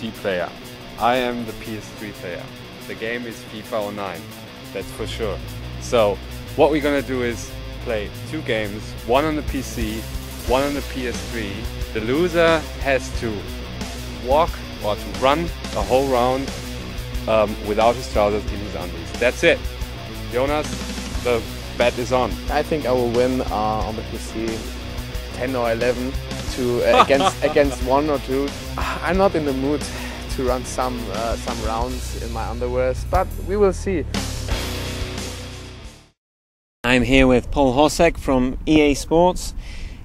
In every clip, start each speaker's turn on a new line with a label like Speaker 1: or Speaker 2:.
Speaker 1: PC player. I am the PS3 player. The game is FIFA 09, that's for sure. So what we're gonna do is play 2 games, one on the PC, one on the PS3. The loser has to walk or to run a whole round without his trousers in his undies. That's it. Jonas, the bet is on.
Speaker 2: I think I will win on the PC 10 or 11 to against 1 or 2. I'm not in the mood to run some rounds in my underwears, but we will see.
Speaker 3: I'm here with Paul Hossack from EA Sports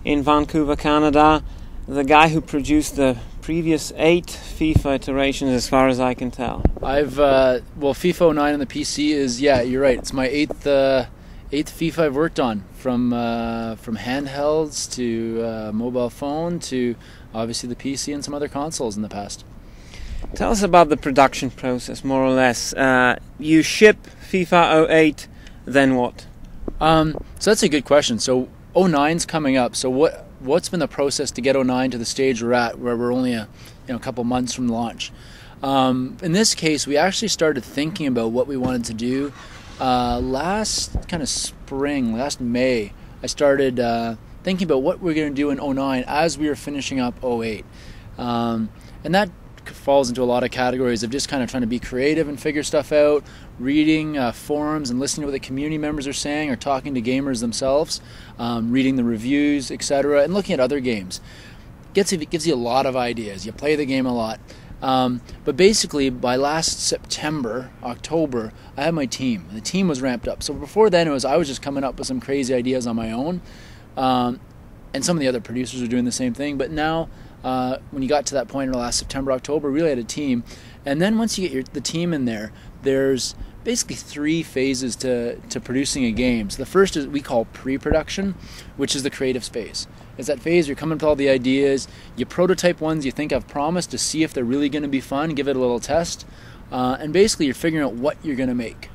Speaker 3: in Vancouver, Canada, the guy who produced the previous 8 FIFA iterations as far as I can tell.
Speaker 4: Well, FIFA 09 on the PC is, yeah, you're right, it's my 8th FIFA I've worked on, from handhelds to mobile phone to obviously the PC and some other consoles in the past.
Speaker 3: Tell us about the production process, more or less. You ship FIFA 08, then what?
Speaker 4: So that's a good question. So 09's coming up. So what's been the process to get 09 to the stage we're at, where we're only a couple months from launch? In this case, we actually started thinking about what we wanted to do last kind of spring, last May. I started thinking about what we're going to do in 09 as we were finishing up 08. And that falls into a lot of categories of just kind of trying to be creative and figure stuff out, reading forums and listening to what the community members are saying, or talking to gamers themselves, reading the reviews, etc., and looking at other games. It gives you a lot of ideas. You play the game a lot. But basically, by last September, October, I had my team. The team was ramped up. So before then, I was just coming up with some crazy ideas on my own, and some of the other producers were doing the same thing. But now, when you got to that point in last September, October, we really had a team. And then once you get the team in there, there's basically 3 phases to producing a game. So the first is we call pre-production, which is the creative space. It's that phase you're coming up with all the ideas, you prototype ones you think have promise to see if they're really going to be fun, give it a little test, and basically you're figuring out what you're going to make.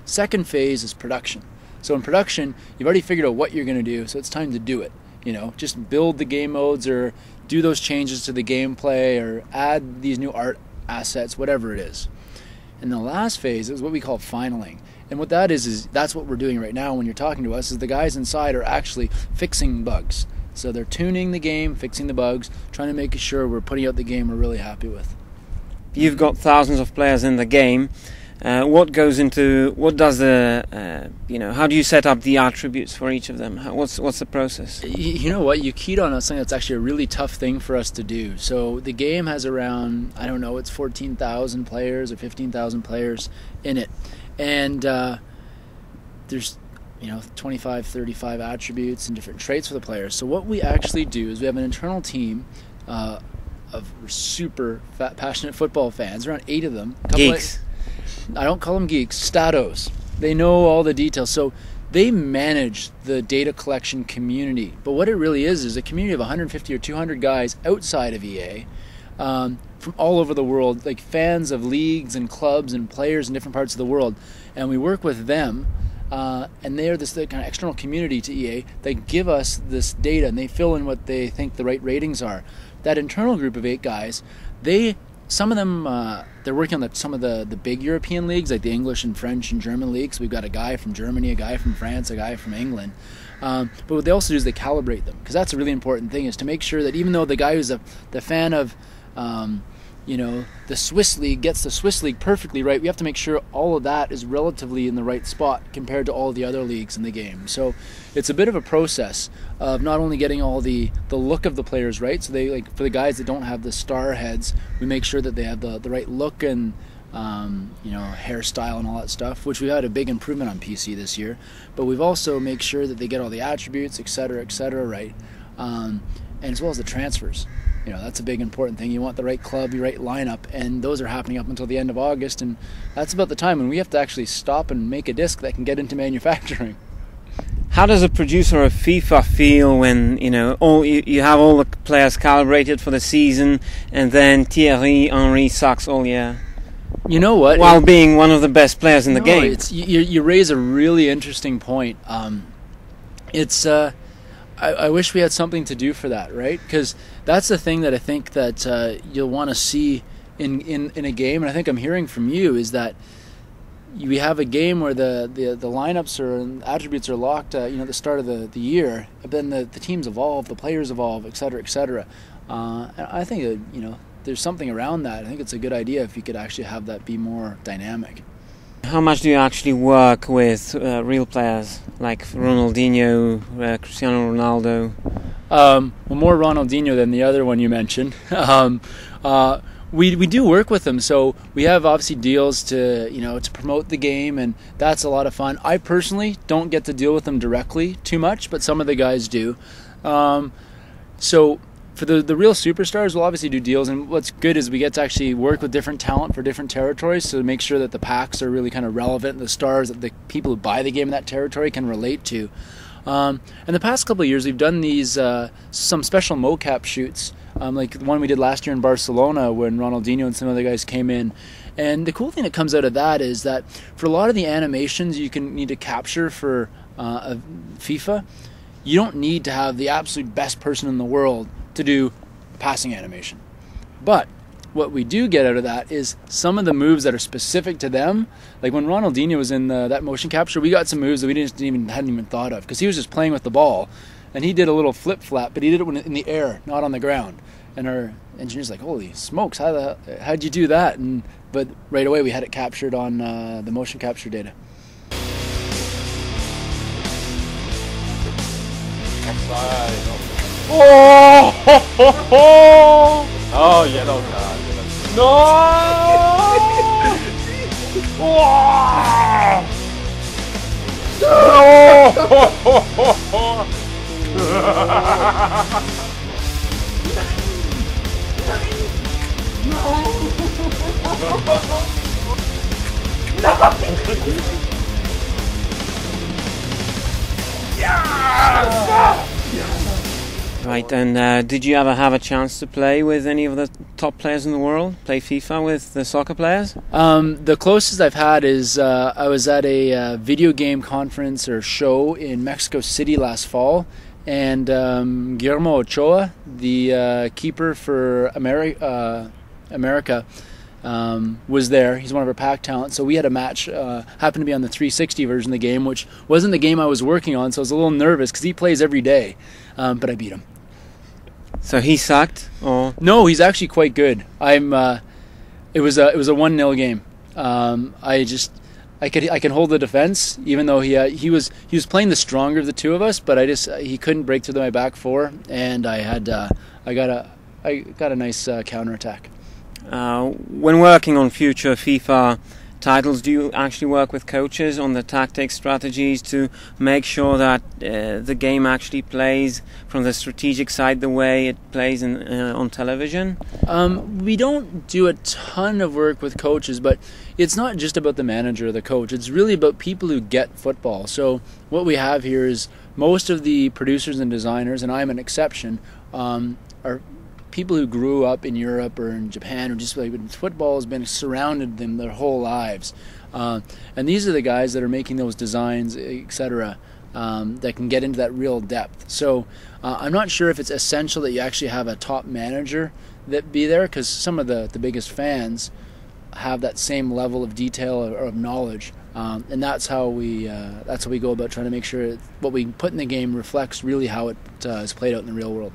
Speaker 4: Second phase is production. So in production, you've already figured out what you're going to do, so it's time to do it. Just build the game modes or do those changes to the gameplay or add these new art assets, whatever it is. And the last phase is what we call finaling. And what that is that's what we're doing right now when you're talking to us, is the guys inside are actually fixing bugs. So they're tuning the game, fixing the bugs, trying to make sure we're putting out the game we're really happy with.
Speaker 3: You've got thousands of players in the game. How do you set up the attributes for each of them? What's the process?
Speaker 4: You know what? You keyed on something that's actually a really tough thing for us to do. So the game has around, it's 14,000 players or 15,000 players in it. And there's 25, 35 attributes and different traits for the players. So what we actually do is we have an internal team of super passionate football fans, around 8 of them.
Speaker 3: Geeks.
Speaker 4: I don't call them geeks, statos. They know all the details. So they manage the data collection community. But what it really is a community of 150 or 200 guys outside of EA from all over the world, like fans of leagues and clubs and players in different parts of the world. And we work with them, and they are this kind of external community to EA. They give us this data, and they fill in what they think the right ratings are. That internal group of 8 guys, some of them, they're working on some of the big European leagues, like the English and French and German leagues. We've got a guy from Germany, a guy from France, a guy from England. But what they also do is they calibrate them, because that's a really important thing, is to make sure that even though the guy who's the fan of the Swiss league gets the Swiss league perfectly right, we have to make sure all of that is relatively in the right spot compared to all the other leagues in the game. So it's a bit of a process of not only getting all the look of the players right, so they, like, for the guys that don't have the star heads, we make sure that they have the right look and hairstyle and all that stuff, which we had a big improvement on PC this year. But we've also made sure that they get all the attributes, etc., right, and as well as the transfers. That's a big important thing. You want the right club, the right lineup, and those are happening up until the end of August, and that's about the time when we have to actually stop and make a disc that can get into manufacturing.
Speaker 3: How does a producer of FIFA feel when you have all the players calibrated for the season, and then Thierry Henry sucks all year?
Speaker 4: You know what?
Speaker 3: While being one of the best players in the game.
Speaker 4: You raise a really interesting point. I wish we had something to do for that, right? Because that's the thing that I think that you'll want to see in a game, and I think I'm hearing from you, is that we have a game where the lineups and attributes are locked at the start of the year, but then the teams evolve, the players evolve, et cetera, et cetera. And I think that, there's something around that. I think it's a good idea if you could actually have that be more dynamic.
Speaker 3: How much do you actually work with real players like Ronaldinho, Cristiano Ronaldo?
Speaker 4: Well, more Ronaldinho than the other one you mentioned. We do work with them, so we have obviously deals to promote the game, and that's a lot of fun. I personally don't get to deal with them directly too much, but some of the guys do. So for the real superstars, we'll obviously do deals, and what's good is we get to actually work with different talent for different territories to make sure that the packs are really kind of relevant, and the stars that the people who buy the game in that territory can relate to. In the past couple of years, we've done these some special mocap shoots, like the one we did last year in Barcelona when Ronaldinho and some other guys came in. And the cool thing that comes out of that is that for a lot of the animations you need to capture for FIFA, you don't need to have the absolute best person in the world to do passing animation. But what we do get out of that is some of the moves that are specific to them. Like when Ronaldinho was in that motion capture, we got some moves that we hadn't even thought of, because he was just playing with the ball, and he did a little flip flap, but he did it in the air, not on the ground. And our engineer's like, "Holy smokes! How'd you do that?" But right away we had it captured on the motion capture data.
Speaker 1: Oh, yellow card.
Speaker 3: No! Right, and did you ever have a chance to play with any of the top players in the world? Play FIFA with the soccer players?
Speaker 4: The closest I've had is I was at a video game conference or show in Mexico City last fall, and Guillermo Ochoa, the keeper for America, was there. He's one of our pack talents. So we had a match, happened to be on the 360 version of the game, which wasn't the game I was working on, so I was a little nervous because he plays every day, but I beat him.
Speaker 3: So he sucked, or
Speaker 4: no? He's actually quite good. It was a 1-0 game. I can hold the defense, even though he was playing the stronger of the two of us, but he couldn't break through my back four, and I got a nice counterattack.
Speaker 3: When working on future FIFA titles, do you actually work with coaches on the tactics, strategies to make sure that the game actually plays from the strategic side the way it plays on television?
Speaker 4: We don't do a ton of work with coaches, but it's not just about the manager or the coach. It's really about people who get football. So what we have here is most of the producers and designers, and I'm an exception, are people who grew up in Europe or in Japan, or just like football has been surrounded them their whole lives, and these are the guys that are making those designs, etc., that can get into that real depth. So I'm not sure if it's essential that you actually have a top manager that be there, because some of the biggest fans have that same level of detail or of knowledge, and that's how we go about trying to make sure what we put in the game reflects really how it is played out in the real world.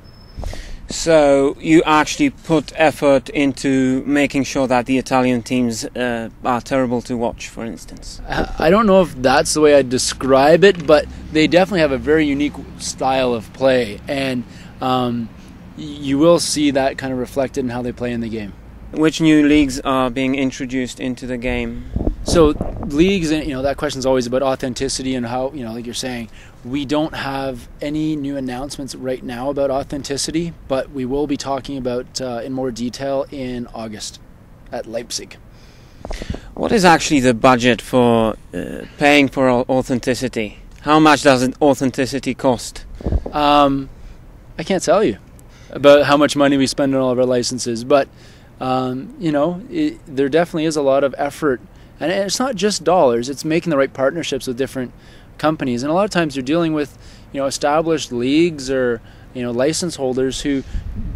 Speaker 3: So you actually put effort into making sure that the Italian teams are terrible to watch, for instance.
Speaker 4: I don't know if that's the way I'd describe it, but they definitely have a very unique style of play, and you will see that kind of reflected in how they play in the game.
Speaker 3: Which new leagues are being introduced into the game?
Speaker 4: So leagues, that question is always about authenticity and how, like you're saying, we don't have any new announcements right now about authenticity, but we will be talking about in more detail in August at Leipzig.
Speaker 3: What is actually the budget for paying for authenticity? How much does authenticity cost?
Speaker 4: I can't tell you about how much money we spend on all of our licenses, but there definitely is a lot of effort. And it's not just dollars, it's making the right partnerships with different companies. And a lot of times you're dealing with, established leagues or, license holders who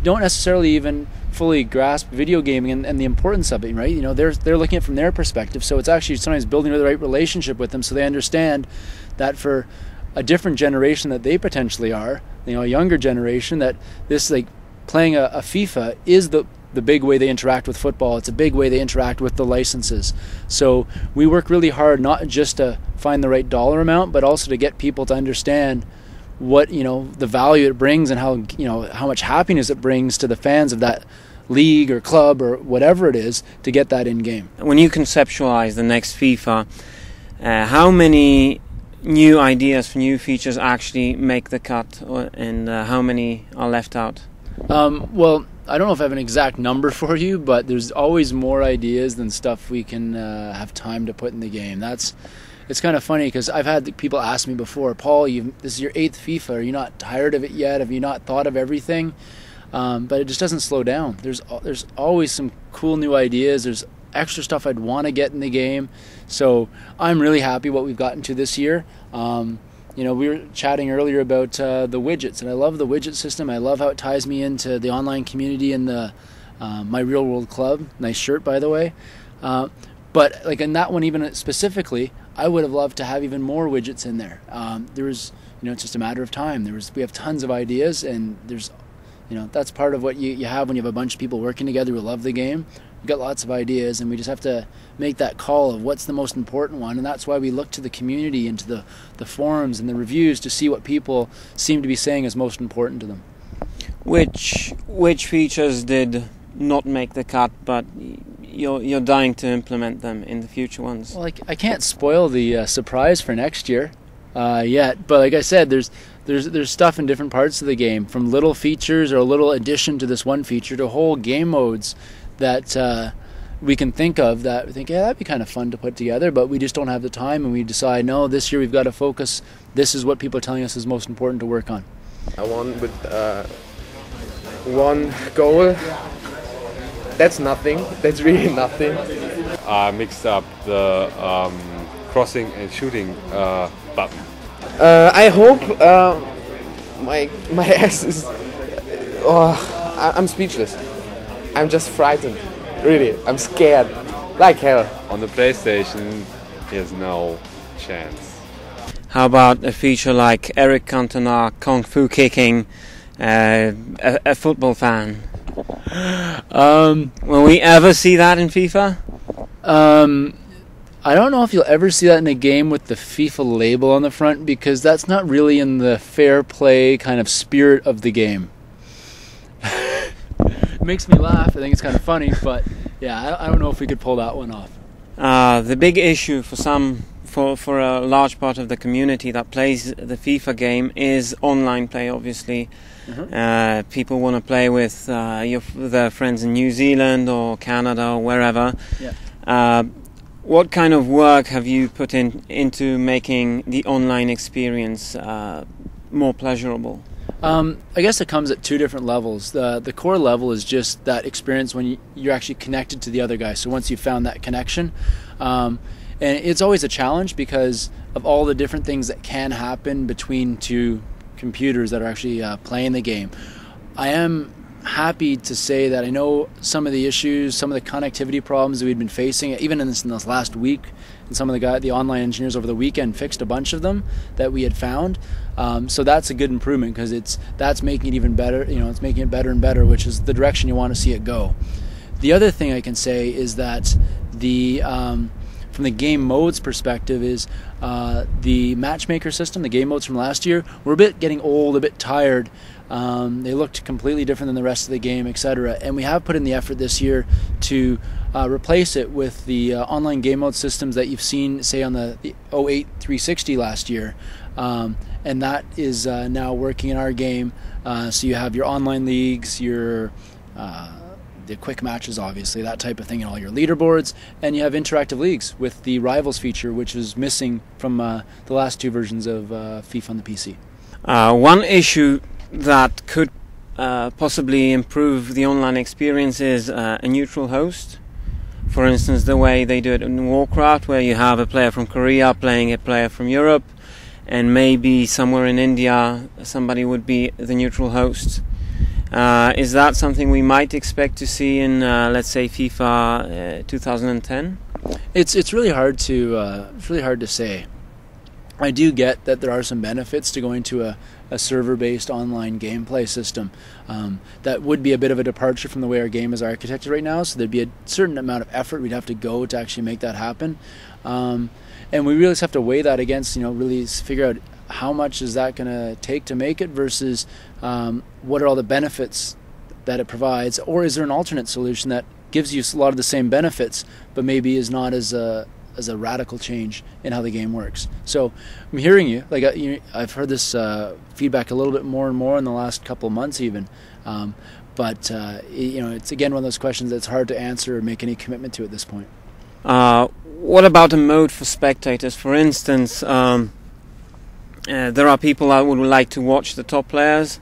Speaker 4: don't necessarily even fully grasp video gaming and the importance of it, right? You know, they're looking at it from their perspective, so it's actually sometimes building the right relationship with them so they understand that for a different generation that they potentially are, you know, a younger generation, that this, like, playing a FIFA is the big way they interact with football. It's a big way they interact with the licenses. So we work really hard not just to find the right dollar amount, but also to get people to understand what, you know, the value it brings and how, you know, how much happiness it brings to the fans of that league or club or whatever it is to get that in game.
Speaker 3: When you conceptualize the next FIFA, how many new ideas for new features actually make the cut, and how many are left out?
Speaker 4: Well, I don't know if I have an exact number for you, but there's always more ideas than stuff we can have time to put in the game. It's kind of funny because I've had people ask me before, Paul, this is your 8th FIFA. Are you not tired of it yet? Have you not thought of everything? But it just doesn't slow down. There's always some cool new ideas. There's extra stuff I'd want to get in the game. So I'm really happy what we've gotten to this year. You know, we were chatting earlier about the widgets, and I love the widget system. I love how it ties me into the online community and the My Real World Club. Nice shirt, by the way. But like in that one, even specifically, I would have loved to have even more widgets in there. There was, you know, it's just a matter of time. We have tons of ideas, and there's, you know, that's part of what you have when you have a bunch of people working together who love the game. We've got lots of ideas, and we just have to make that call of what's the most important one, and that's why we look to the community and to the forums and the reviews to see what people seem to be saying is most important to them.
Speaker 3: Which features did not make the cut, but you're dying to implement them in the future ones?
Speaker 4: Well, I can't spoil the surprise for next year yet, but like I said, there's stuff in different parts of the game, from little features or a little addition to this one feature to whole game modes that we can think of that we think, yeah, that'd be kind of fun to put together, but we just don't have the time, and we decide, no, this year we've got to focus. This is what people are telling us is most important to work on.
Speaker 2: I won with one goal. That's nothing. That's really nothing.
Speaker 1: I mixed up the crossing and shooting button.
Speaker 2: I hope my ass is. I'm speechless. I'm just frightened. Really, I'm scared. Like hell.
Speaker 1: On the PlayStation, there's no chance.
Speaker 3: How about a feature like Eric Cantona kung fu kicking a football fan? Will we ever see that in FIFA?
Speaker 4: I don't know if you'll ever see that in a game with the FIFA label on the front, because that's not really in the fair play kind of spirit of the game. It makes me laugh. I think it's kind of funny, but yeah, I don't know if we could pull that one off.
Speaker 3: The big issue for a large part of the community that plays the FIFA game is online play, obviously. Mm-hmm. People want to play with their friends in New Zealand or Canada or wherever. Yeah. What kind of work have you put into making the online experience more pleasurable?
Speaker 4: I guess it comes at two different levels. The core level is just that experience when you're actually connected to the other guy. So once you've found that connection, and it's always a challenge because of all the different things that can happen between two computers that are actually playing the game. I am happy to say that I know some of the issues, some of the connectivity problems that we've been facing, even in this last week, and some of the online engineers over the weekend fixed a bunch of them that we had found. So that's a good improvement, because that's making it even better. You know, it's making it better and better, which is the direction you want to see it go. The other thing I can say is that from the game modes perspective is the matchmaker system, the game modes from last year, were a bit getting old, a bit tired. They looked completely different than the rest of the game, etc. And we have put in the effort this year to replace it with the online game mode systems that you've seen, say, on the 08 360 last year. And that is now working in our game. So you have your online leagues, your the quick matches, obviously, that type of thing, and all your leaderboards, and you have interactive leagues with the Rivals feature, which is missing from the last two versions of FIFA on the PC.
Speaker 3: One issue that could possibly improve the online experience is a neutral host. For instance, the way they do it in Warcraft, where you have a player from Korea playing a player from Europe, and maybe somewhere in India somebody would be the neutral host. Is that something we might expect to see in, let's say, FIFA 2010?
Speaker 4: It's really hard to say. I do get that there are some benefits to going to a server-based online gameplay system. That would be a bit of a departure from the way our game is architected right now, so there'd be a certain amount of effort we'd have to go to actually make that happen. And we really just have to weigh that against, really figure out how much is that going to take to make it versus what are all the benefits that it provides, or is there an alternate solution that gives you a lot of the same benefits but maybe is not as a radical change in how the game works. So I'm hearing you. I've heard this feedback a little bit more and more in the last couple of months even. But it's again one of those questions that's hard to answer or make any commitment to at this point.
Speaker 3: What about a mode for spectators? For instance, there are people that would like to watch the top players.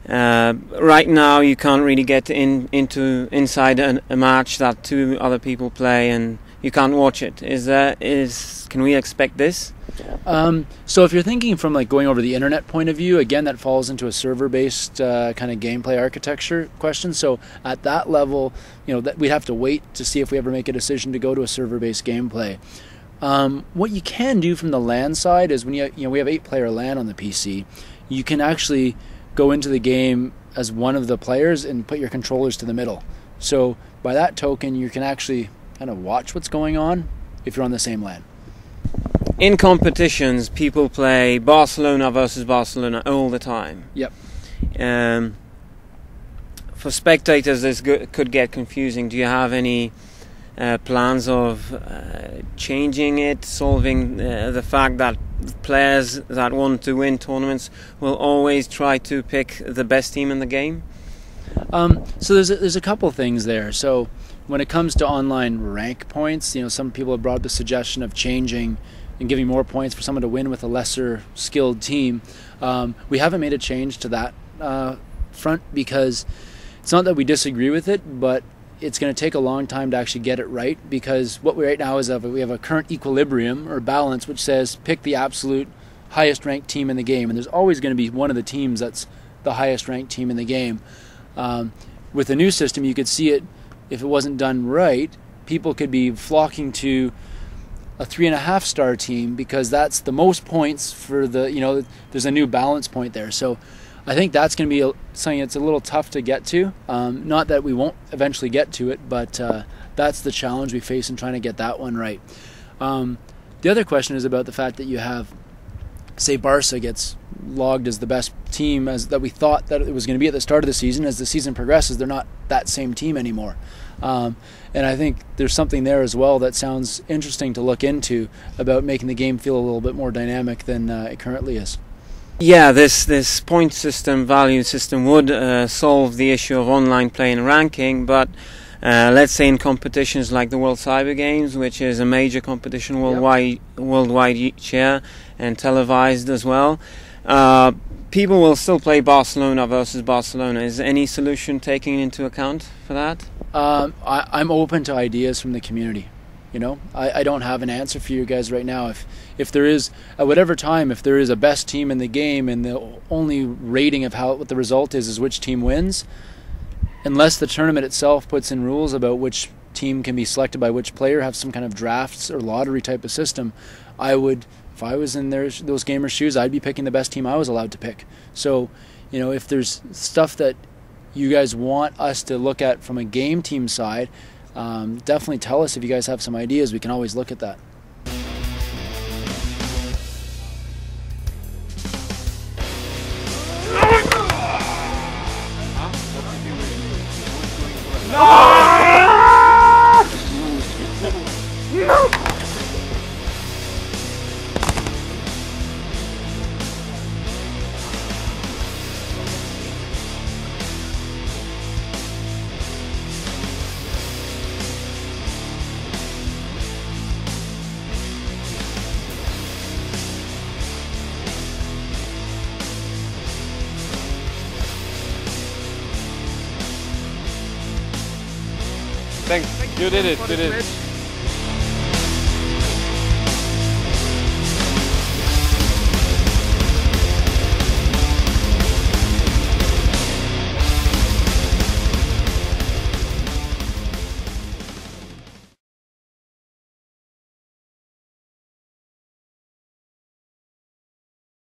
Speaker 3: Right now you can't really get inside a match that two other people play, and you can't watch it. Can we expect this?
Speaker 4: So if you're thinking from going over the internet point of view, again, that falls into a server-based kind of gameplay architecture question. So at that level, that we'd have to wait to see if we ever make a decision to go to a server-based gameplay. What you can do from the LAN side is when we have 8-player LAN on the PC, you can actually go into the game as one of the players and put your controllers to the middle. So by that token, you can actually kind of watch what's going on if you're on the same LAN.
Speaker 3: In competitions, people play Barcelona versus Barcelona all the time.
Speaker 4: Yep.
Speaker 3: For spectators, this could get confusing. Do you have any plans of changing it, solving the fact that players that want to win tournaments will always try to pick the best team in the game?
Speaker 4: So there's a couple things there. So when it comes to online rank points, some people have brought up the suggestion of changing and giving more points for someone to win with a lesser skilled team. We haven't made a change to that front because it's not that we disagree with it, but it's going to take a long time to actually get it right, because what we right now is we have a current equilibrium or balance which says pick the absolute highest ranked team in the game, and there's always going to be one of the teams that's the highest ranked team in the game. With the new system, you could see it, if it wasn't done right, people could be flocking to a 3.5-star team because that's the most points for the, there's a new balance point there. So I think that's going to be something that's a little tough to get to. Not that we won't eventually get to it, but that's the challenge we face in trying to get that one right. The other question is about the fact that you have, say, Barca gets logged as the best team that we thought that it was going to be at the start of the season. As the season progresses, they're not that same team anymore. And I think there's something there as well that sounds interesting to look into about making the game feel a little bit more dynamic than it currently is.
Speaker 3: Yeah, this point system, value system would solve the issue of online play and ranking, but let's say in competitions like the World Cyber Games, which is a major competition worldwide each year and televised as well, people will still play Barcelona versus Barcelona. Is any solution taken into account for that?
Speaker 4: I'm open to ideas from the community. I don't have an answer for you guys right now. If there is, at whatever time, if there is a best team in the game and the only rating of what the result is which team wins, unless the tournament itself puts in rules about which team can be selected by which player, have some kind of drafts or lottery type of system, if I was in those gamers' shoes, I'd be picking the best team I was allowed to pick. So, if there's stuff that you guys want us to look at from a game team side, definitely tell us if you guys have some ideas. We can always look at that.
Speaker 1: Thanks. You did it.